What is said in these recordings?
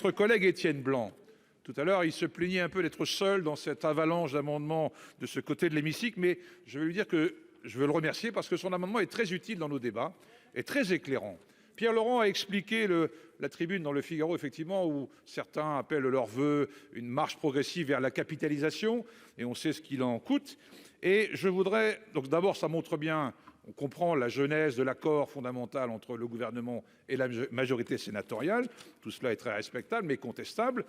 Notre collègue Étienne Blanc, tout à l'heure, il se plaignait un peu d'être seul dans cette avalanche d'amendements de ce côté de l'hémicycle, mais je vais lui dire que je veux le remercier parce que son amendement est très utile dans nos débats et très éclairant. Pierre Laurent a expliqué la tribune dans Le Figaro, effectivement, où certains appellent leur vœu une marche progressive vers la capitalisation, et on sait ce qu'il en coûte. Et je voudrais, donc d'abord, ça montre bien, on comprend la genèse de l'accord fondamental entre le gouvernement et la majorité sénatoriale. Tout cela est très respectable, mais contestable.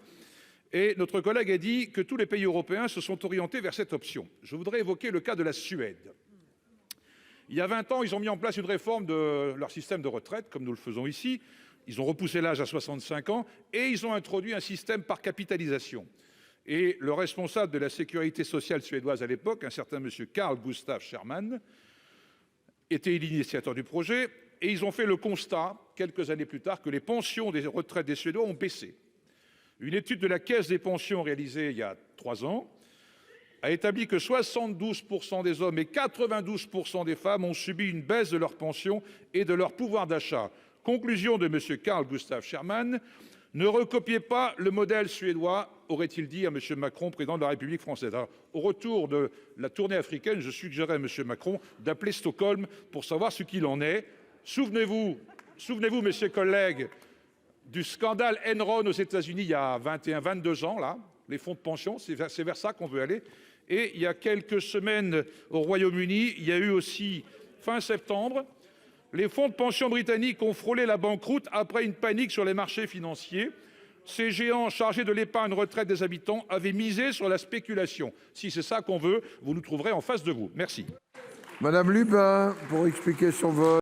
Et notre collègue a dit que tous les pays européens se sont orientés vers cette option. Je voudrais évoquer le cas de la Suède. Il y a 20 ans, ils ont mis en place une réforme de leur système de retraite, comme nous le faisons ici. Ils ont repoussé l'âge à 65 ans et ils ont introduit un système par capitalisation. Et le responsable de la sécurité sociale suédoise à l'époque, un certain monsieur Carl Gustaf Scherman, était l'initiateur du projet. Et ils ont fait le constat, quelques années plus tard, que les pensions des retraites des Suédois ont baissé. Une étude de la Caisse des pensions réalisée il y a 3 ans a établi que 72% des hommes et 92% des femmes ont subi une baisse de leur pension et de leur pouvoir d'achat. Conclusion de M. Carl Gustaf Scherman: ne recopiez pas le modèle suédois, aurait-il dit à M. Macron, président de la République française. Alors, au retour de la tournée africaine, je suggérais à M. Macron d'appeler Stockholm pour savoir ce qu'il en est. Souvenez-vous, mes chers collègues, du scandale Enron aux États-Unis il y a 22 ans, là, les fonds de pension, c'est vers ça qu'on veut aller. Et il y a quelques semaines au Royaume-Uni, il y a eu aussi, fin septembre, les fonds de pension britanniques ont frôlé la banqueroute après une panique sur les marchés financiers. Ces géants chargés de l'épargne retraite des habitants avaient misé sur la spéculation. Si c'est ça qu'on veut, vous nous trouverez en face de vous. Merci. Madame Lubin, pour expliquer son vote.